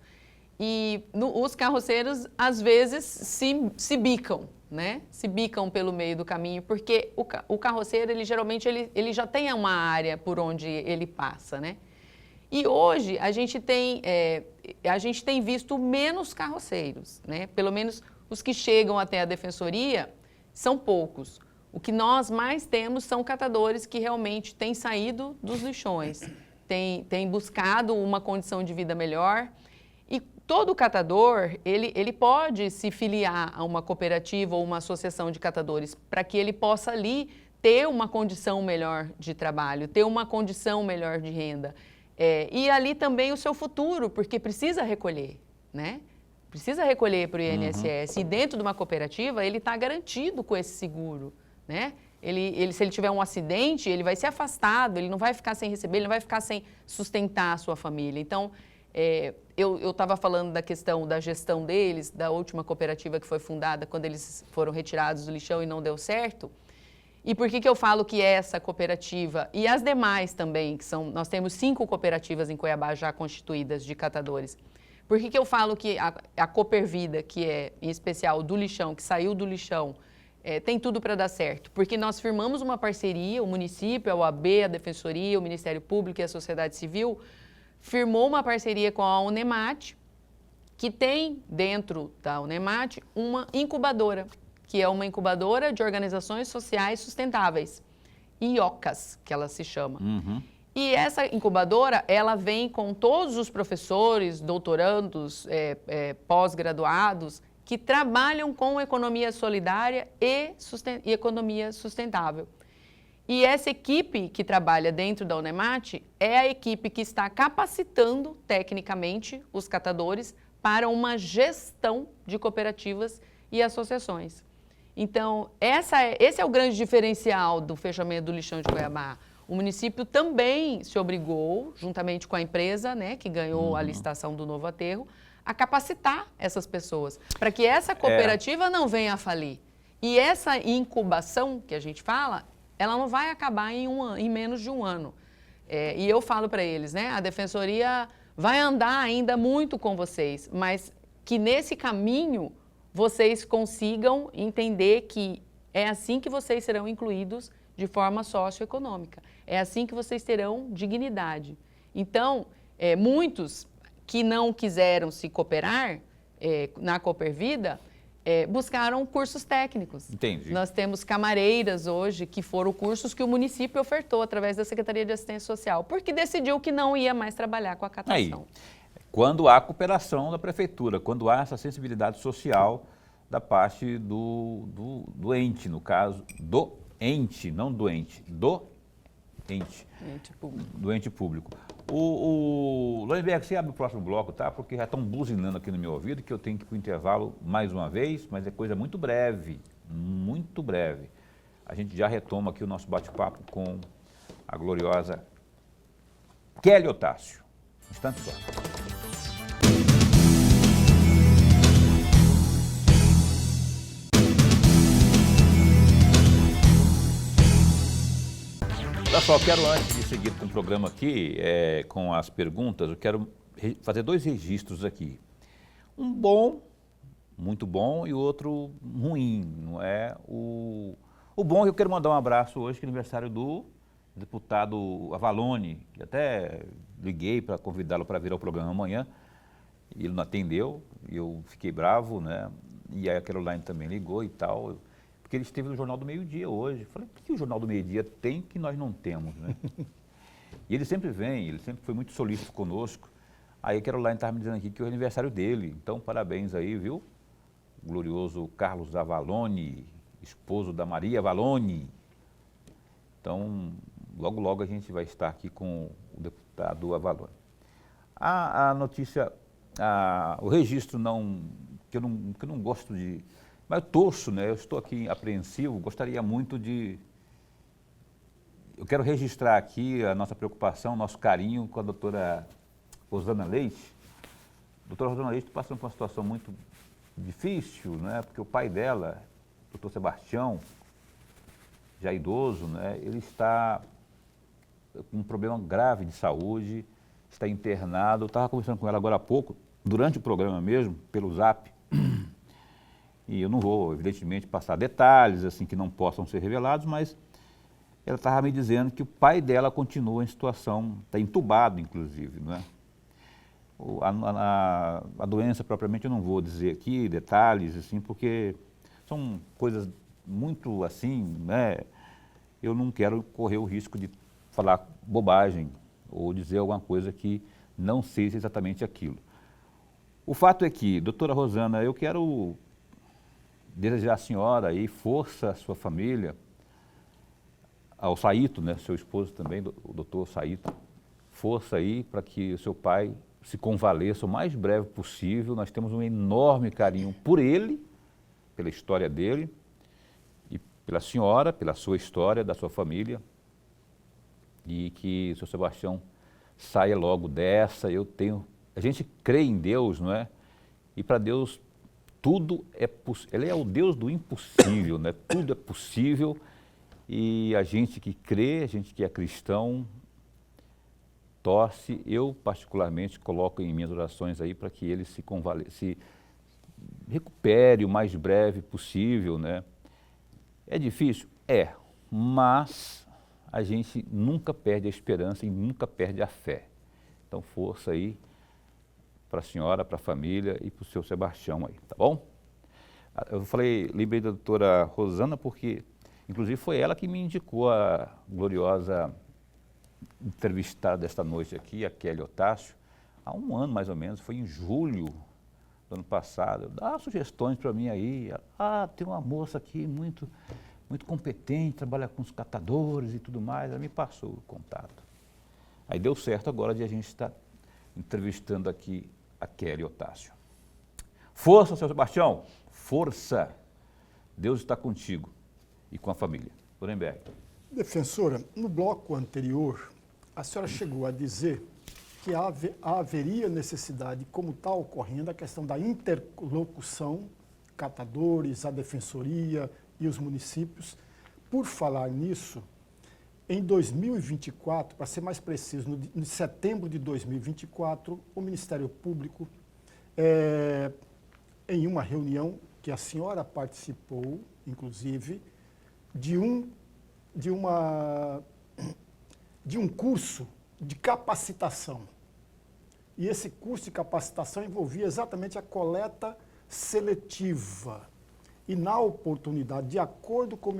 E os carroceiros, às vezes, se bicam, né? Se bicam pelo meio do caminho, porque o carroceiro, ele geralmente, ele já tem uma área por onde ele passa, né? E hoje, a gente tem visto menos carroceiros, né? Pelo menos os que chegam até a defensoria são poucos. O que nós mais temos são catadores que realmente têm saído dos lixões, têm buscado uma condição de vida melhor. E todo catador, ele pode se filiar a uma cooperativa ou uma associação de catadores para que ele possa ali ter uma condição melhor de trabalho, ter uma condição melhor de renda. E ali também o seu futuro, porque precisa recolher, né? Precisa recolher para o INSS. E dentro de uma cooperativa, ele está garantido com esse seguro, né? Se ele tiver um acidente, ele vai ser afastado, ele não vai ficar sem receber, ele não vai ficar sem sustentar a sua família. Então, eu estava falando da questão da gestão deles, da última cooperativa que foi fundada quando eles foram retirados do lixão e não deu certo. E por que eu falo que essa cooperativa e as demais também, nós temos 5 cooperativas em Cuiabá já constituídas de catadores. Por que eu falo que a Coopervida, que é em especial do lixão, que saiu do lixão, tem tudo para dar certo? Porque nós firmamos uma parceria, o município, a OAB, a Defensoria, o Ministério Público e a sociedade civil, firmou uma parceria com a Unemat, que tem dentro da Unemat uma incubadora, que é uma incubadora de organizações sociais sustentáveis, IOCAS, que ela se chama. Uhum. E essa incubadora, ela vem com todos os professores, doutorandos, pós-graduados, que trabalham com economia solidária e economia sustentável. E essa equipe que trabalha dentro da Unemat é a equipe que está capacitando tecnicamente os catadores para uma gestão de cooperativas e associações. Então, esse é o grande diferencial do fechamento do lixão de Cuiabá. O município também se obrigou, juntamente com a empresa, né, que ganhou a licitação do novo aterro, a capacitar essas pessoas, para que essa cooperativa não venha a falir. E essa incubação que a gente fala, ela não vai acabar em menos de um ano. E eu falo para eles, né, a Defensoria vai andar ainda muito com vocês, mas que nesse caminho vocês consigam entender que é assim que vocês serão incluídos de forma socioeconômica. É assim que vocês terão dignidade. Então, muitos que não quiseram se cooperar na Coopervida, buscaram cursos técnicos. Entendi. Nós temos camareiras hoje que foram cursos que o município ofertou através da Secretaria de Assistência Social, porque decidiu que não ia mais trabalhar com a catação. Aí, quando há cooperação da prefeitura, quando há essa sensibilidade social da parte do ente, no caso, do ente, não doente, do ente. Ente público. Do ente público. O Lorenberg, você abre o próximo bloco, tá? Porque já estão buzinando aqui no meu ouvido que eu tenho que ir para o intervalo mais uma vez, mas é coisa muito breve, muito breve. A gente já retoma aqui o nosso bate-papo com a gloriosa Kelly Otácio. Um instante só. Pessoal, quero antes de seguir com o programa aqui, com as perguntas, eu quero fazer 2 registros aqui. Um bom, muito bom, e outro ruim, não é? O O bom é que eu quero mandar um abraço hoje, que é aniversário do deputado Avalone, que até liguei para convidá-lo para vir ao programa amanhã, e ele não atendeu, e eu fiquei bravo, né? E aí a Caroline também ligou e tal, porque ele esteve no Jornal do Meio-Dia hoje. Falei, o que o Jornal do Meio-Dia tem que nós não temos, né? E ele sempre vem, ele sempre foi muito solícito conosco. Aí a Caroline estava me dizendo aqui que é o aniversário dele, então parabéns aí, viu? O glorioso Carlos Avalone, esposo da Maria Avalone. Então, logo, logo a gente vai estar aqui com o deputado Avalone. A notícia, o registro que eu não gosto de... Mas eu torço, né? Eu estou aqui apreensivo, gostaria muito de... Eu quero registrar aqui a nossa preocupação, nosso carinho com a doutora Rosana Leite. A doutora Rosana Leite está passando por uma situação muito difícil, né? Porque o pai dela, o doutor Sebastião, já idoso, né? Ele está com um problema grave de saúde, está internado. Eu estava conversando com ela agora há pouco, durante o programa mesmo, pelo Zap. E eu não vou, evidentemente, passar detalhes assim que não possam ser revelados, mas ela estava me dizendo que o pai dela continua em situação, está entubado, inclusive, não é? A doença propriamente eu não vou dizer aqui, detalhes, assim, porque são coisas muito assim, né? Eu não quero correr o risco de falar bobagem ou dizer alguma coisa que não seja exatamente aquilo. O fato é que, doutora Rosana, eu quero desejar à senhora aí força à sua família, ao Saíto, né, seu esposo também, o doutor Saíto, força aí para que o seu pai se convaleça o mais breve possível. Nós temos um enorme carinho por ele, pela história dele, e pela senhora, pela sua história, da sua família, e que o seu Sebastião saia logo dessa. A gente crê em Deus, não é? E para Deus tudo é possível. Ele é o Deus do impossível, né? Tudo é possível. E a gente que crê, a gente que é cristão, torce. Eu, particularmente, coloco em minhas orações aí para que ele se recupere o mais breve possível, né? É difícil? É, mas a gente nunca perde a esperança e nunca perde a fé. Então, força aí para a senhora, para a família e para o seu Sebastião aí, tá bom? Eu lembrei da doutora Rosana porque, inclusive, foi ela que me indicou a gloriosa entrevistada desta noite aqui, a Kelly Otácio, há um ano mais ou menos, foi em julho do ano passado. Dá sugestões para mim aí. Tem uma moça aqui muito competente, trabalha com os catadores e tudo mais. Ela me passou o contato. Aí deu certo agora de a gente estar entrevistando aqui a Kelly Otácio. Força, seu Sebastião, força. Deus está contigo e com a família. Nuremberg. Defensora, no bloco anterior, a senhora chegou a dizer que haveria necessidade, como está ocorrendo, a questão da interlocução, catadores, a defensoria e os municípios. Por falar nisso, em 2024, para ser mais preciso, em setembro de 2024, o Ministério Público, em uma reunião que a senhora participou, inclusive, de um curso de capacitação. E esse curso de capacitação envolvia exatamente a coleta seletiva. E na oportunidade, de acordo com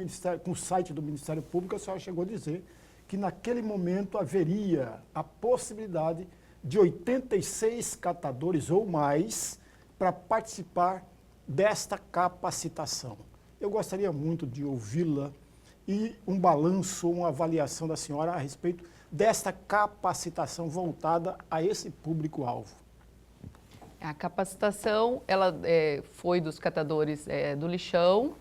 o site do Ministério Público, a senhora chegou a dizer que naquele momento haveria a possibilidade de 86 catadores ou mais para participar desta capacitação. Eu gostaria muito de ouvi-la e um balanço, uma avaliação da senhora a respeito desta capacitação voltada a esse público-alvo. A capacitação, ela foi dos catadores do lixão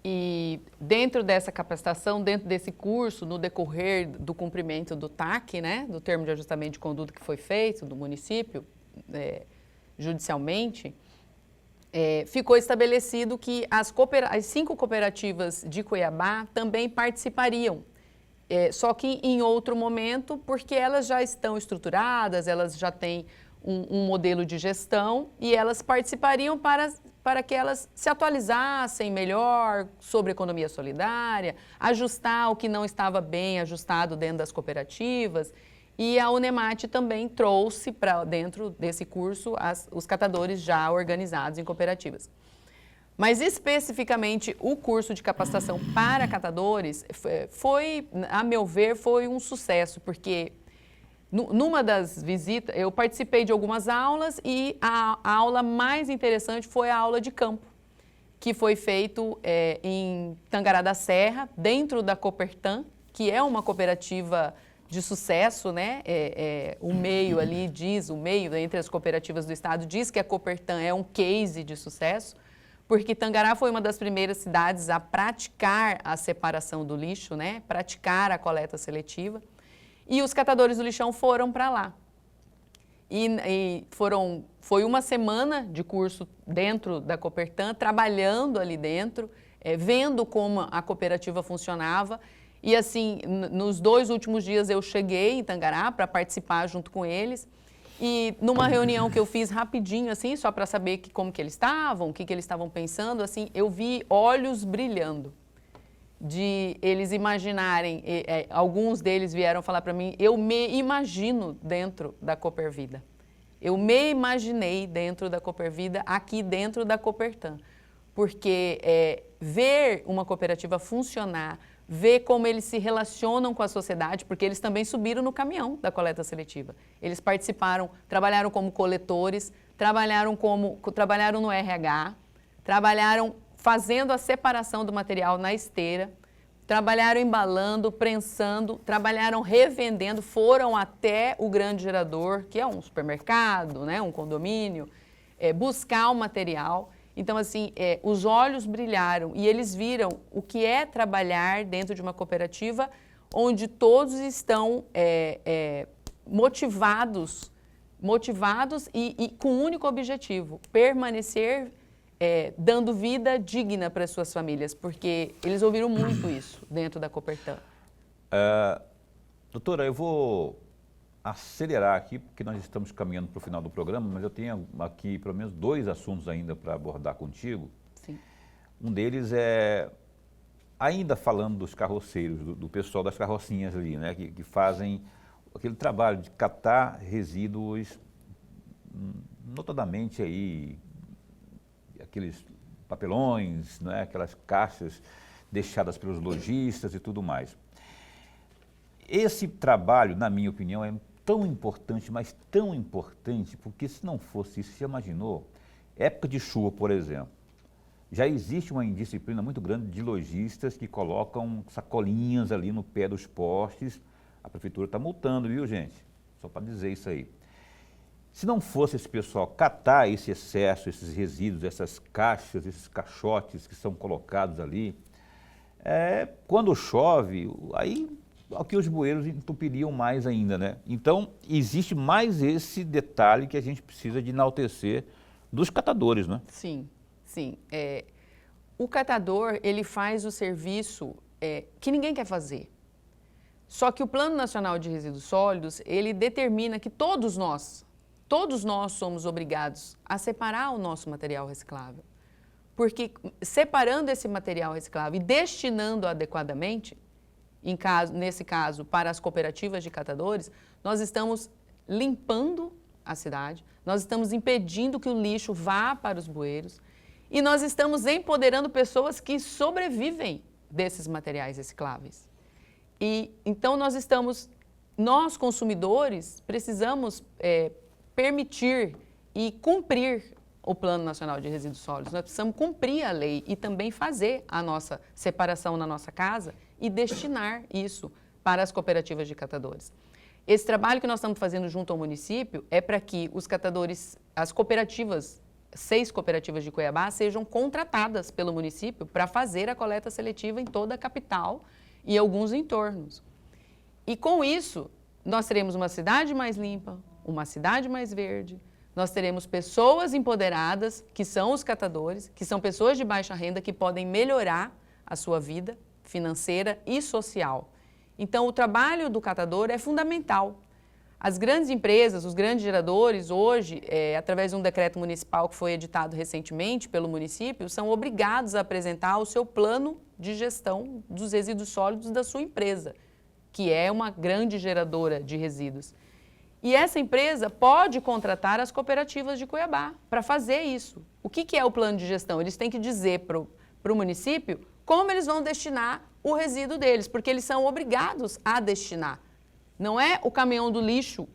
e dentro dessa capacitação, dentro desse curso, no decorrer do cumprimento do TAC, né, do termo de ajustamento de conduta que foi feito do município, judicialmente, ficou estabelecido que as 5 cooperativas de Cuiabá também participariam, só que em outro momento, porque elas já estão estruturadas, elas já têm um modelo de gestão e elas participariam para para que elas se atualizassem melhor sobre economia solidária, ajustar o que não estava bem ajustado dentro das cooperativas. E a Unemate também trouxe para dentro desse curso os catadores já organizados em cooperativas. Mas especificamente o curso de capacitação para catadores foi, a meu ver, foi um sucesso, porque numa das visitas, eu participei de algumas aulas e a aula mais interessante foi a aula de campo, que foi feito em Tangará da Serra, dentro da Copertan, que é uma cooperativa de sucesso, né? O meio ali diz, o meio entre as cooperativas do estado diz que a Copertan é um case de sucesso, porque Tangará foi uma das primeiras cidades a praticar a separação do lixo, né? Praticar a coleta seletiva. E os catadores do lixão foram para lá. Foi uma semana de curso dentro da Copertan, trabalhando ali dentro, vendo como a cooperativa funcionava. E assim, nos 2 últimos dias eu cheguei em Tangará para participar junto com eles. E numa reunião que eu fiz rapidinho, assim, só para saber como que eles estavam, o que eles estavam pensando, assim, eu vi olhos brilhando. De eles imaginarem, alguns deles vieram falar para mim, eu me imagino dentro da Coopervida. Eu me imaginei dentro da Coopervida, aqui dentro da Copertan. Porque ver uma cooperativa funcionar, ver como eles se relacionam com a sociedade, porque eles também subiram no caminhão da coleta seletiva. Eles participaram, trabalharam como coletores, trabalharam no RH, trabalharam fazendo a separação do material na esteira, trabalharam embalando, prensando, trabalharam revendendo, foram até o grande gerador, que é um supermercado, né, um condomínio, buscar o material. Então, assim, os olhos brilharam e eles viram o que é trabalhar dentro de uma cooperativa onde todos estão motivados e com um único objetivo, permanecer dando vida digna para as suas famílias, porque eles ouviram muito isso dentro da Copertan. Doutora, eu vou acelerar aqui, porque nós estamos caminhando para o final do programa, mas eu tenho aqui pelo menos 2 assuntos ainda para abordar contigo. Sim. Um deles é, ainda falando dos carroceiros, do pessoal das carrocinhas ali, né, que fazem aquele trabalho de catar resíduos, notadamente aí, aqueles papelões, né, aquelas caixas deixadas pelos lojistas e tudo mais. Esse trabalho, na minha opinião, é tão importante, mas tão importante, porque se não fosse isso, você imaginou? Época de chuva, por exemplo, já existe uma indisciplina muito grande de lojistas que colocam sacolinhas ali no pé dos postes. A prefeitura está multando, viu, gente? Só para dizer isso aí. Se não fosse esse pessoal catar esse excesso, esses resíduos, essas caixas, esses caixotes que são colocados ali, quando chove, aí aqui os bueiros entupiriam mais ainda, né? Então, existe mais esse detalhe que a gente precisa de enaltecer dos catadores, né? Sim, sim. O catador, ele faz o serviço que ninguém quer fazer. Só que o Plano Nacional de Resíduos Sólidos, ele determina que todos nós somos obrigados a separar o nosso material reciclável. Porque separando esse material reciclável e destinando adequadamente, nesse caso, para as cooperativas de catadores, nós estamos limpando a cidade, nós estamos impedindo que o lixo vá para os bueiros e nós estamos empoderando pessoas que sobrevivem desses materiais recicláveis. E então nós consumidores, precisamos permitir e cumprir o Plano Nacional de Resíduos Sólidos. Nós precisamos cumprir a lei e também fazer a nossa separação na nossa casa e destinar isso para as cooperativas de catadores. Esse trabalho que nós estamos fazendo junto ao município é para que os catadores, as cooperativas, 6 cooperativas de Cuiabá, sejam contratadas pelo município para fazer a coleta seletiva em toda a capital e alguns entornos. E com isso, nós teremos uma cidade mais limpa, uma cidade mais verde, nós teremos pessoas empoderadas, que são os catadores, que são pessoas de baixa renda que podem melhorar a sua vida financeira e social. Então, o trabalho do catador é fundamental. As grandes empresas, os grandes geradores, hoje, através de um decreto municipal que foi editado recentemente pelo município, são obrigados a apresentar o seu plano de gestão dos resíduos sólidos da sua empresa, que é uma grande geradora de resíduos. E essa empresa pode contratar as cooperativas de Cuiabá para fazer isso. O que é o plano de gestão? Eles têm que dizer para o município como eles vão destinar o resíduo deles, porque eles são obrigados a destinar. Não é o caminhão do lixo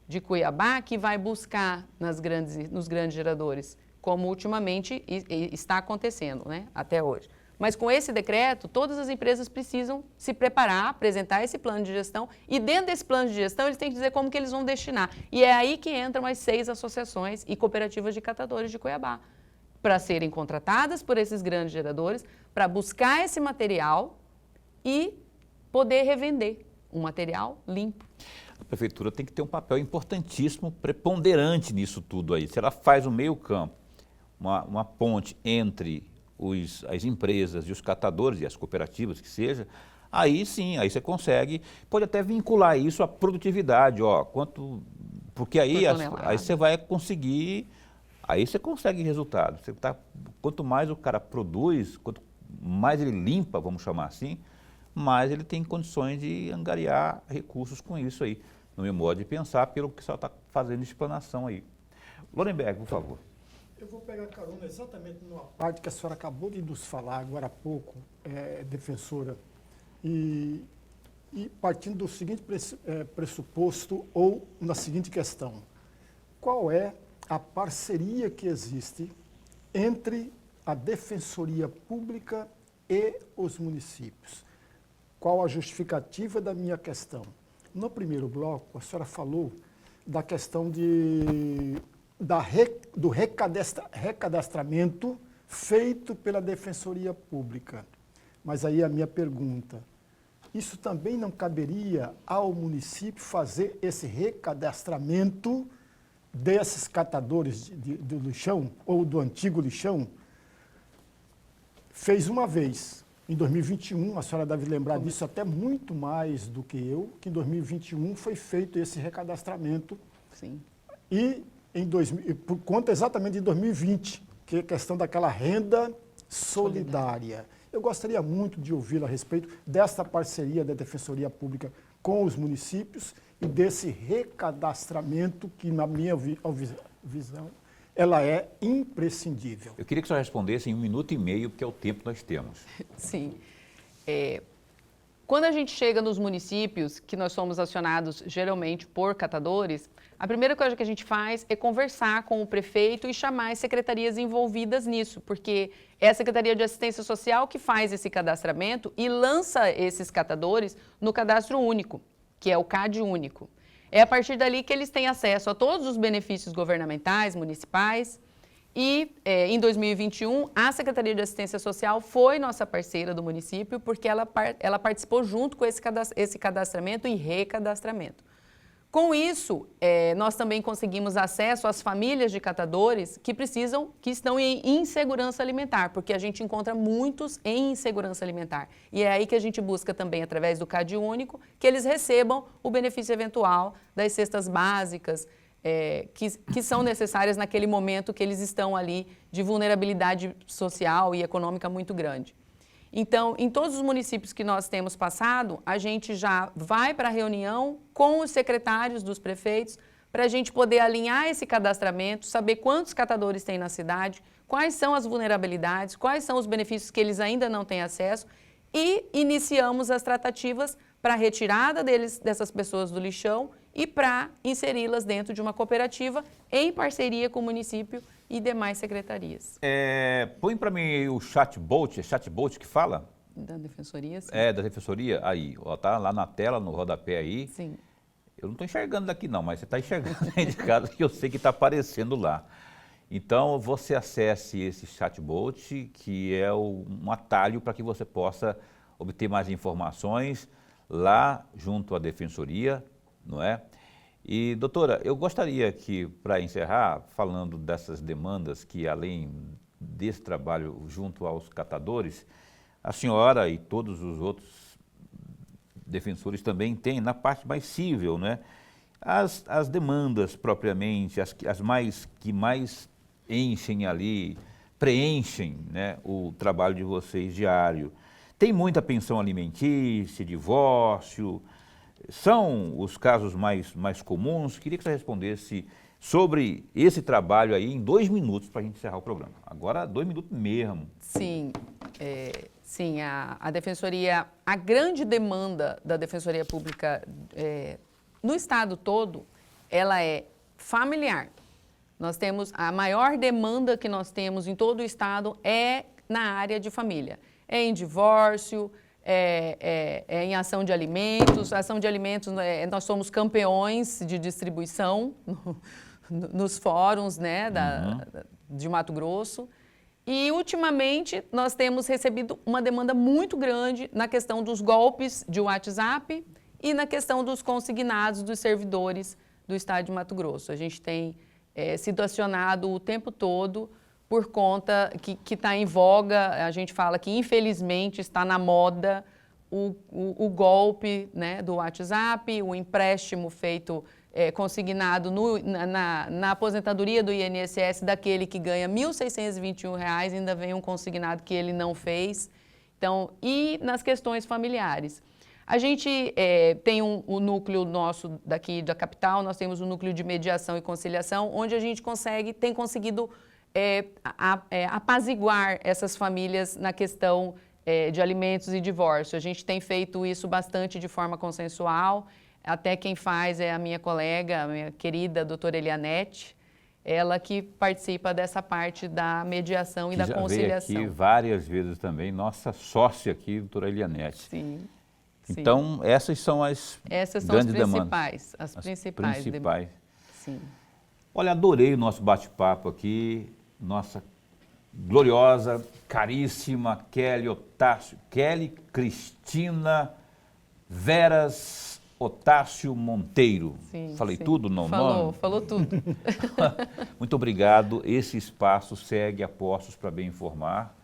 de Cuiabá que vai buscar nos grandes geradores, como ultimamente está acontecendo, né, até hoje. Mas com esse decreto, todas as empresas precisam se preparar, apresentar esse plano de gestão e dentro desse plano de gestão eles têm que dizer como que eles vão destinar. E é aí que entram as 6 associações e cooperativas de catadores de Cuiabá, para serem contratadas por esses grandes geradores, para buscar esse material e poder revender um material limpo. A prefeitura tem que ter um papel importantíssimo, preponderante nisso tudo aí. Se ela faz o meio campo, uma ponte entre as empresas e os catadores e as cooperativas que seja, aí sim, aí você consegue, pode até vincular isso à produtividade, porque aí você vai conseguir, aí você consegue resultado. Quanto mais o cara produz, quanto mais ele limpa, vamos chamar assim, mais ele tem condições de angariar recursos com isso aí, no meu modo de pensar, pelo que o senhor está fazendo de explanação aí. Lorenberg, por favor. Eu vou pegar carona exatamente numa parte que a senhora acabou de nos falar agora há pouco, defensora, e partindo do seguinte pressuposto ou na seguinte questão. Qual é a parceria que existe entre a Defensoria Pública e os municípios? Qual a justificativa da minha questão? No primeiro bloco, a senhora falou da questão do recadastramento feito pela Defensoria Pública. Mas aí a minha pergunta, isso também não caberia ao município fazer esse recadastramento desses catadores do lixão, ou do antigo lixão? Fez uma vez, em 2021, a senhora deve lembrar disso até muito mais do que eu, que em 2021 foi feito esse recadastramento. Sim. E por conta exatamente de 2020, que é a questão daquela renda solidária. Eu gostaria muito de ouvir a respeito desta parceria da Defensoria Pública com os municípios e desse recadastramento que, na minha visão, ela é imprescindível. Eu queria que o senhor respondesse em 1 minuto e meio, porque é o tempo que nós temos. Sim. Quando a gente chega nos municípios, que nós somos acionados geralmente por catadores, a primeira coisa que a gente faz é conversar com o prefeito e chamar as secretarias envolvidas nisso, porque é a Secretaria de Assistência Social que faz esse cadastramento e lança esses catadores no cadastro único, que é o CAD único. É a partir dali que eles têm acesso a todos os benefícios governamentais, municipais. E em 2021, a Secretaria de Assistência Social foi nossa parceira do município, porque ela participou junto com esse cadastramento e recadastramento. Com isso, nós também conseguimos acesso às famílias de catadores que estão em insegurança alimentar, porque a gente encontra muitos em insegurança alimentar. E é aí que a gente busca também, através do CAD único, que eles recebam o benefício eventual das cestas básicas, que são necessárias naquele momento que eles estão ali de vulnerabilidade social e econômica muito grande. Então, em todos os municípios que nós temos passado, a gente já vai para a reunião com os secretários dos prefeitos para a gente poder alinhar esse cadastramento, saber quantos catadores tem na cidade, quais são as vulnerabilidades, quais são os benefícios que eles ainda não têm acesso e iniciamos as tratativas para a retirada dessas pessoas do lixão e para inseri-las dentro de uma cooperativa em parceria com o município e demais secretarias. Põe para mim o chatbot, é chatbot que fala? Da Defensoria, sim. Da Defensoria, aí, tá lá na tela, no rodapé aí. Sim. Eu não estou enxergando daqui não, mas você está enxergando aí de casa que eu sei que está aparecendo lá. Então, você acesse esse chatbot, que é um atalho para que você possa obter mais informações lá junto à Defensoria, não é? E, doutora, eu gostaria que, para encerrar, falando dessas demandas que, além desse trabalho junto aos catadores, a senhora e todos os outros defensores também têm na parte mais civil, né? As demandas propriamente, que mais enchem ali, preenchem, né, o trabalho de vocês diário. Tem muita pensão alimentícia, divórcio, são os casos mais comuns. Queria que você respondesse sobre esse trabalho aí em 2 minutos para a gente encerrar o programa. Agora, 2 minutos mesmo. Sim, sim, a Defensoria, a grande demanda da Defensoria Pública no estado todo, ela é familiar. Nós temos, a maior demanda que nós temos em todo o estado é na área de família. É em divórcio, em ação de alimentos. Ação de alimentos, nós somos campeões de distribuição nos fóruns, né, de Mato Grosso. E, ultimamente, nós temos recebido uma demanda muito grande na questão dos golpes de WhatsApp e na questão dos consignados dos servidores do estado de Mato Grosso. A gente tem sido acionado o tempo todo por conta que está em voga. A gente fala que, infelizmente, está na moda o golpe, né, do WhatsApp, o empréstimo feito consignado na aposentadoria do INSS daquele que ganha R$ 1.621, ainda vem um consignado que ele não fez. Então, e nas questões familiares. A gente tem o núcleo nosso daqui da capital, nós temos um núcleo de mediação e conciliação, onde a gente tem conseguido apaziguar essas famílias na questão de alimentos e divórcio. A gente tem feito isso bastante de forma consensual. Até quem faz é a minha colega, a minha querida doutora Elianete, ela que participa dessa parte da mediação e da conciliação. Já veio aqui várias vezes também, nossa sócia aqui, doutora Elianete. Sim. Então, essas são as grandes demandas. As principais demandas. Sim. Olha, adorei o nosso bate-papo aqui, nossa gloriosa, caríssima Kelly Cristina Veras Otácio Monteiro. Sim, Falei sim. tudo no nome? Falou tudo. Muito obrigado. Esse espaço segue a postos para bem informar,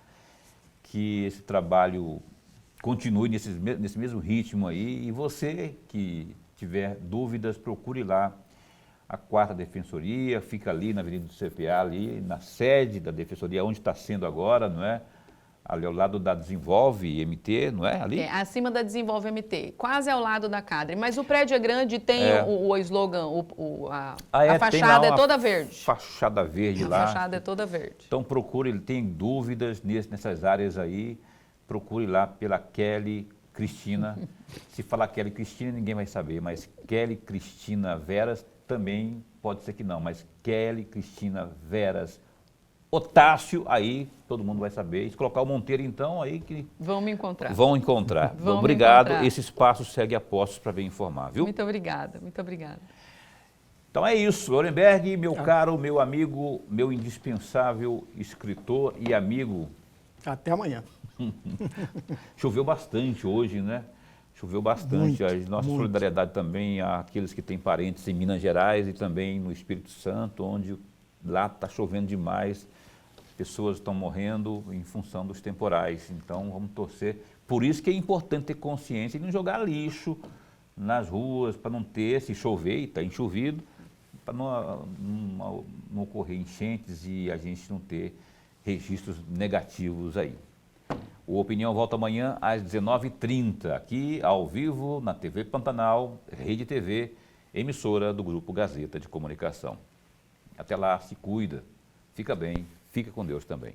que esse trabalho continue nesse mesmo ritmo aí. E você que tiver dúvidas, procure lá a 4ª Defensoria, fica ali na Avenida do CPA, ali na sede da Defensoria, onde está sendo agora, não é? Ali ao lado da Desenvolve MT, não é? Ali? Acima da Desenvolve MT, quase ao lado da Cadre. Mas o prédio é grande e tem o slogan, a fachada é toda verde. Fachada verde lá. A fachada é toda verde. Então procure, ele tem dúvidas nessas áreas aí, procure lá pela Kelly Cristina. Se falar Kelly Cristina, ninguém vai saber, mas Kelly Cristina Veras também pode ser que não, mas Kelly Cristina Veras Otácio, aí todo mundo vai saber. Se colocar o Monteiro, então, aí que... Vão me encontrar. Vão encontrar. Vão obrigado. Me encontrar. Esse espaço segue a postos para bem informar, viu? Muito obrigada, muito obrigada. Então é isso. Lorenberg, meu caro, meu amigo, meu indispensável escritor e amigo. Até amanhã. Choveu bastante hoje, né? Choveu bastante. Muito, nossa muito. solidariedade também àqueles que têm parentes em Minas Gerais e também no Espírito Santo, onde lá está chovendo demais. Pessoas estão morrendo em função dos temporais. Então, vamos torcer. Por isso que é importante ter consciência e não jogar lixo nas ruas, para não ter, se chover, e está enchovido, para não ocorrer enchentes e a gente não ter registros negativos aí. O Opinião volta amanhã às 19h30, aqui ao vivo na TV Pantanal, Rede TV, emissora do Grupo Gazeta de Comunicação. Até lá, se cuida, fica bem, fica com Deus também.